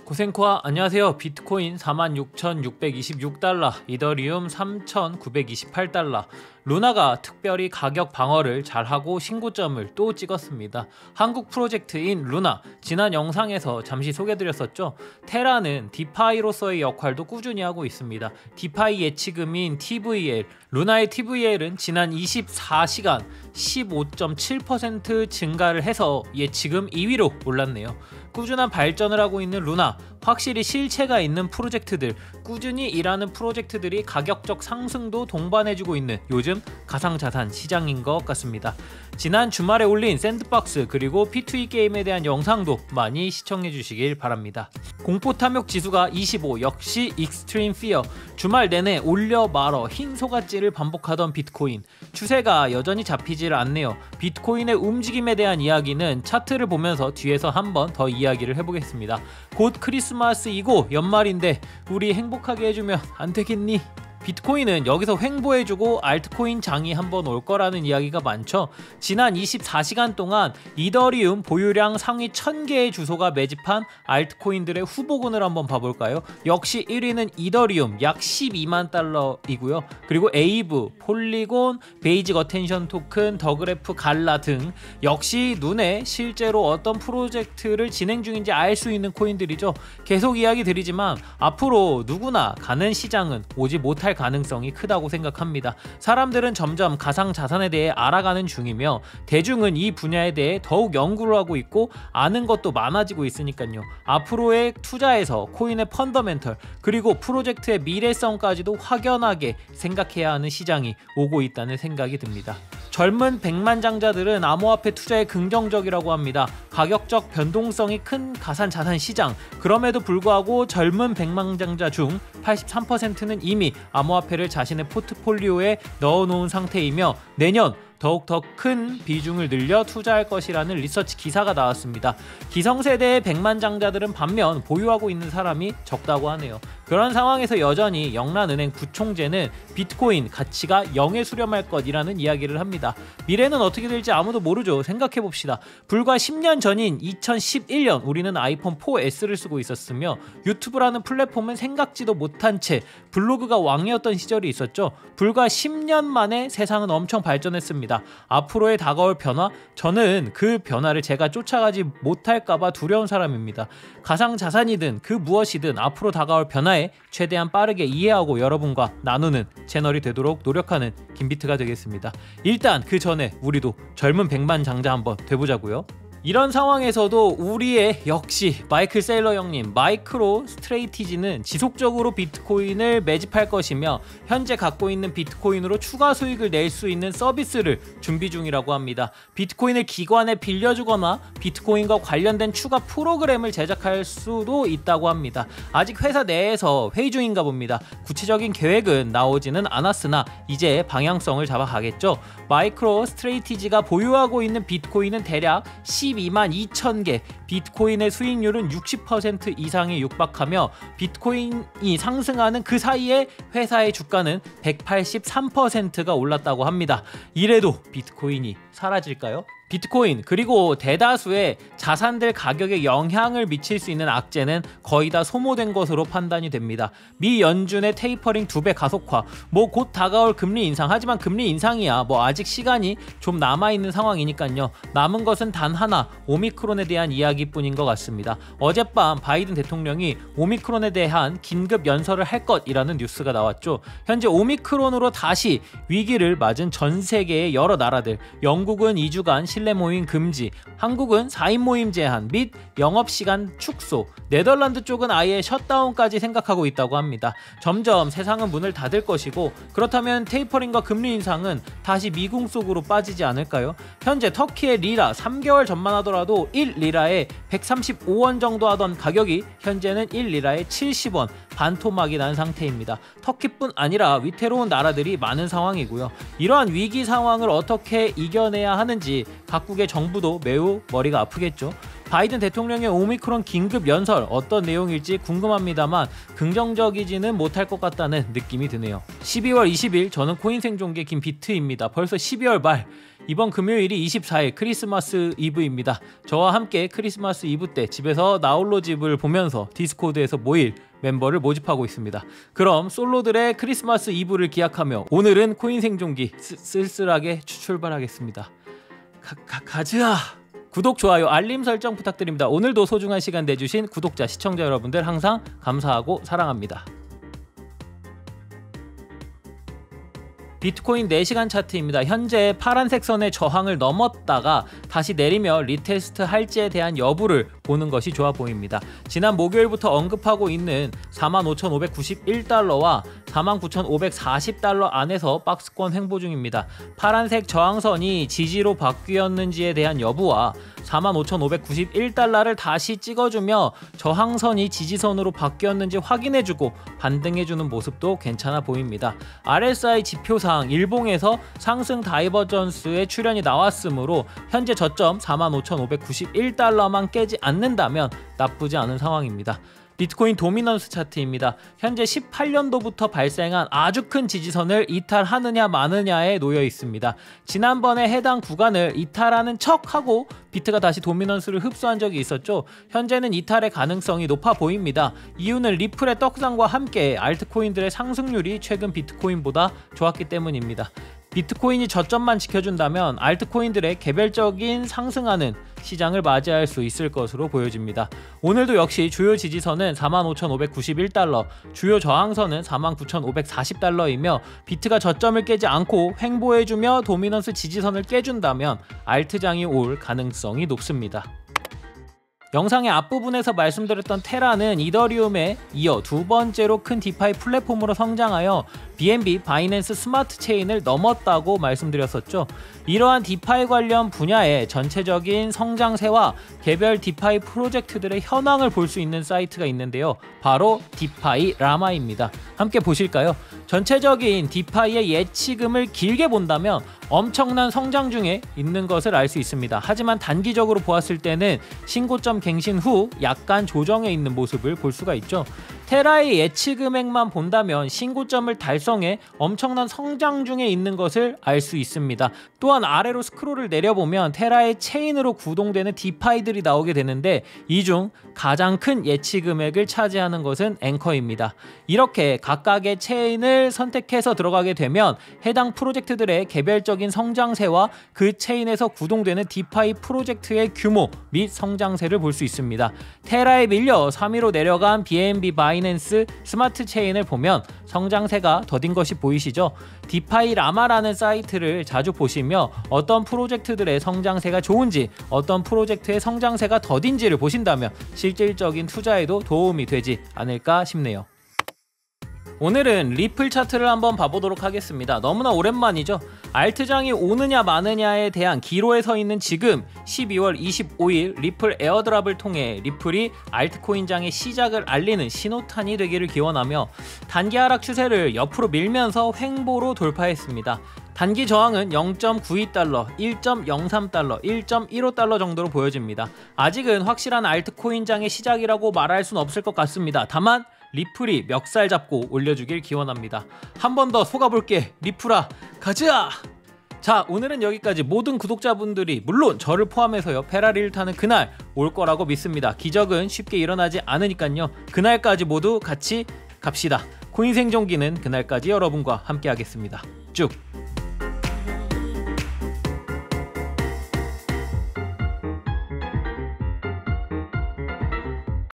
고생코아 안녕하세요. 비트코인 46,626달러, 이더리움 3,928달러, 루나가 특별히 가격 방어를 잘하고 신고점을 또 찍었습니다. 한국 프로젝트인 루나, 지난 영상에서 잠시 소개드렸었죠. 테라는 디파이로서의 역할도 꾸준히 하고 있습니다. 디파이 예치금인 TVL, 루나의 TVL은 지난 24시간 15.7% 증가를 해서 예치금 2위로 올랐네요. 꾸준한 발전을 하고 있는 루나, 확실히 실체가 있는 프로젝트들, 꾸준히 일하는 프로젝트들이 가격적 상승도 동반해주고 있는 요즘 가상자산 시장인 것 같습니다. 지난 주말에 올린 샌드박스 그리고 P2E 게임에 대한 영상도 많이 시청해 주시길 바랍니다. 공포 탐욕 지수가 25, 역시 익스트림 피어. 주말 내내 올려 말어 흰 소갓질을 반복하던 비트코인, 추세가 여전히 잡히질 않네요. 비트코인의 움직임에 대한 이야기는 차트를 보면서 뒤에서 한번 더 이야기를 해보겠습니다. 곧 크리스마스이고 연말인데 우리 행복하게 해주면 안 되겠니? 비트코인은 여기서 횡보해주고 알트코인 장이 한번 올 거라는 이야기가 많죠. 지난 24시간 동안 이더리움 보유량 상위 1000개의 주소가 매집한 알트코인들의 후보군을 한번 봐볼까요? 역시 1위는 이더리움 약 12만 달러이고요. 그리고 에이브, 폴리곤, 베이직 어텐션 토큰, 더그래프, 갈라 등 역시 눈에 실제로 어떤 프로젝트를 진행 중인지 알 수 있는 코인들이죠. 계속 이야기 드리지만 앞으로 누구나 가는 시장은 오지 못할 가능성이 크다고 생각합니다. 사람들은 점점 가상자산에 대해 알아가는 중이며 대중은 이 분야에 대해 더욱 연구를 하고 있고 아는 것도 많아지고 있으니까요. 앞으로의 투자에서 코인의 펀더멘털 그리고 프로젝트의 미래성까지도 확연하게 생각해야 하는 시장이 오고 있다는 생각이 듭니다. 젊은 백만장자들은 암호화폐 투자에 긍정적이라고 합니다. 가격적 변동성이 큰 가상자산 시장, 그럼에도 불구하고 젊은 백만장자 중 83%는 이미 암호화폐를 자신의 포트폴리오에 넣어놓은 상태이며 내년 더욱 더 큰 비중을 늘려 투자할 것이라는 리서치 기사가 나왔습니다. 기성세대의 백만장자들은 반면 보유하고 있는 사람이 적다고 하네요. 그런 상황에서 여전히 영란은행 부총재는 비트코인 가치가 0에 수렴할 것이라는 이야기를 합니다. 미래는 어떻게 될지 아무도 모르죠. 생각해봅시다. 불과 10년 전인 2011년 우리는 아이폰 4S를 쓰고 있었으며 유튜브라는 플랫폼은 생각지도 못한 채 블로그가 왕이었던 시절이 있었죠. 불과 10년 만에 세상은 엄청 발전했습니다. 앞으로의 다가올 변화, 저는 그 변화를 제가 쫓아가지 못할까봐 두려운 사람입니다. 가상자산이든 그 무엇이든 앞으로 다가올 변화에 최대한 빠르게 이해하고 여러분과 나누는 채널이 되도록 노력하는 김비트가 되겠습니다. 일단 그 전에 우리도 젊은 백만장자 한번 돼보자고요. 이런 상황에서도 우리의 역시 마이클 세일러 형님, 마이크로 스트레이티지는 지속적으로 비트코인을 매집할 것이며 현재 갖고 있는 비트코인으로 추가 수익을 낼 수 있는 서비스를 준비 중이라고 합니다. 비트코인을 기관에 빌려주거나 비트코인과 관련된 추가 프로그램을 제작할 수도 있다고 합니다. 아직 회사 내에서 회의 중인가 봅니다. 구체적인 계획은 나오지는 않았으나 이제 방향성을 잡아가겠죠. 마이크로 스트레이티지가 보유하고 있는 비트코인은 대략 12만 2천 개, 비트코인의 수익률은 60% 이상에 육박하며 비트코인이 상승하는 그 사이에 회사의 주가는 183%가 올랐다고 합니다. 이래도 비트코인이 사라질까요? 비트코인 그리고 대다수의 자산들 가격에 영향을 미칠 수 있는 악재는 거의 다 소모된 것으로 판단이 됩니다. 미 연준의 테이퍼링 2배 가속화, 곧 다가올 금리 인상, 하지만 금리 인상이야 아직 시간이 좀 남아있는 상황이니까요. 남은 것은 단 하나, 오미크론에 대한 이야기뿐인 것 같습니다. 어젯밤 바이든 대통령이 오미크론에 대한 긴급 연설을 할 것이라는 뉴스가 나왔죠. 현재 오미크론으로 다시 위기를 맞은 전 세계의 여러 나라들, 영국은 2주간 실내 모임 금지, 한국은 4인 모임 제한 및 영업시간 축소, 네덜란드 쪽은 아예 셧다운까지 생각하고 있다고 합니다. 점점 세상은 문을 닫을 것이고 그렇다면 테이퍼링과 금리 인상은 다시 미궁 속으로 빠지지 않을까요? 현재 터키의 리라 3개월 전만 하더라도 1리라에 135원 정도 하던 가격이 현재는 1리라에 70원, 반토막이 난 상태입니다. 터키뿐 아니라 위태로운 나라들이 많은 상황이고요. 이러한 위기 상황을 어떻게 이겨내야 하는지 각국의 정부도 매우 머리가 아프겠죠. 바이든 대통령의 오미크론 긴급 연설 어떤 내용일지 궁금합니다만 긍정적이지는 못할 것 같다는 느낌이 드네요. 12월 20일 저는 코인 생존계 김비트입니다. 벌써 12월 말. 이번 금요일이 24일 크리스마스 이브입니다. 저와 함께 크리스마스 이브 때 집에서 나홀로 집을 보면서 디스코드에서 모일 멤버를 모집하고 있습니다. 그럼 솔로들의 크리스마스 이브를 기약하며 오늘은 코인 생존기 쓸쓸하게 출발하겠습니다. 가즈아! 구독, 좋아요, 알림 설정 부탁드립니다. 오늘도 소중한 시간 내주신 구독자, 시청자 여러분들 항상 감사하고 사랑합니다. 비트코인 4시간 차트입니다. 현재 파란색 선의 저항을 넘었다가 다시 내리며 리테스트 할지에 대한 여부를 보는 것이 좋아 보입니다. 지난 목요일부터 언급하고 있는 45,591달러와 49,540달러 안에서 박스권 횡보 중입니다. 파란색 저항선이 지지로 바뀌었는지에 대한 여부와 45,591달러를 다시 찍어주며 저항선이 지지선으로 바뀌었는지 확인해주고 반등해주는 모습도 괜찮아 보입니다. RSI 지표상 일봉에서 상승 다이버전스의 출현이 나왔으므로 현재 저점 45,591달러만 깨지 않는다면 나쁘지 않은 상황입니다. 비트코인 도미넌스 차트입니다. 현재 18년도부터 발생한 아주 큰 지지선을 이탈하느냐 마느냐에 놓여 있습니다. 지난번에 해당 구간을 이탈하는 척하고 비트가 다시 도미넌스를 흡수한 적이 있었죠. 현재는 이탈의 가능성이 높아 보입니다. 이유는 리플의 떡상과 함께 알트코인들의 상승률이 최근 비트코인보다 좋았기 때문입니다. 비트코인이 저점만 지켜준다면 알트코인들의 개별적인 상승하는 시장을 맞이할 수 있을 것으로 보여집니다. 오늘도 역시 주요 지지선은 45,591달러, 주요 저항선은 49,540달러이며 비트가 저점을 깨지 않고 횡보해주며 도미넌스 지지선을 깨준다면 알트장이 올 가능성이 높습니다. 영상의 앞부분에서 말씀드렸던 테라는 이더리움에 이어 두 번째로 큰 디파이 플랫폼으로 성장하여 BNB 바이낸스 스마트 체인을 넘었다고 말씀드렸었죠. 이러한 디파이 관련 분야의 전체적인 성장세와 개별 디파이 프로젝트들의 현황을 볼 수 있는 사이트가 있는데요. 바로 디파이 라마입니다. 함께 보실까요? 전체적인 디파이의 예치금을 길게 본다면 엄청난 성장 중에 있는 것을 알 수 있습니다. 하지만 단기적으로 보았을 때는 신고점 갱신 후 약간 조정해 있는 모습을 볼 수가 있죠. 테라의 예치 금액만 본다면 신고점을 달성해 엄청난 성장 중에 있는 것을 알 수 있습니다. 또한 아래로 스크롤을 내려보면 테라의 체인으로 구동되는 디파이들이 나오게 되는데 이 중 가장 큰 예치 금액을 차지하는 것은 앵커입니다. 이렇게 각각의 체인을 선택해서 들어가게 되면 해당 프로젝트들의 개별적인 성장세와 그 체인에서 구동되는 디파이 프로젝트의 규모 및 성장세를 볼 수 있습니다. 테라에 밀려 3위로 내려간 BNB 바이낸스 스마트 체인을 보면 성장세가 더딘 것이 보이시죠? 디파이 라마라는 사이트를 자주 보시며 어떤 프로젝트들의 성장세가 좋은지 어떤 프로젝트의 성장세가 더딘지를 보신다면 실질적인 투자에도 도움이 되지 않을까 싶네요. 오늘은 리플 차트를 한번 봐보도록 하겠습니다. 너무나 오랜만이죠. 알트장이 오느냐 마느냐에 대한 기로에 서 있는 지금 12월 25일 리플 에어드랍을 통해 리플이 알트코인장의 시작을 알리는 신호탄이 되기를 기원하며 단기 하락 추세를 옆으로 밀면서 횡보로 돌파했습니다. 단기 저항은 0.92달러, 1.03달러, 1.15달러 정도로 보여집니다. 아직은 확실한 알트코인장의 시작이라고 말할 순 없을 것 같습니다. 다만 리플이 멱살 잡고 올려주길 기원합니다. 한 번 더 속아볼게 리플아 가자! 자, 오늘은 여기까지. 모든 구독자분들이 물론 저를 포함해서요 페라리를 타는 그날 올 거라고 믿습니다. 기적은 쉽게 일어나지 않으니까요. 그날까지 모두 같이 갑시다. 코인 생존기는 그날까지 여러분과 함께 하겠습니다. 쭉!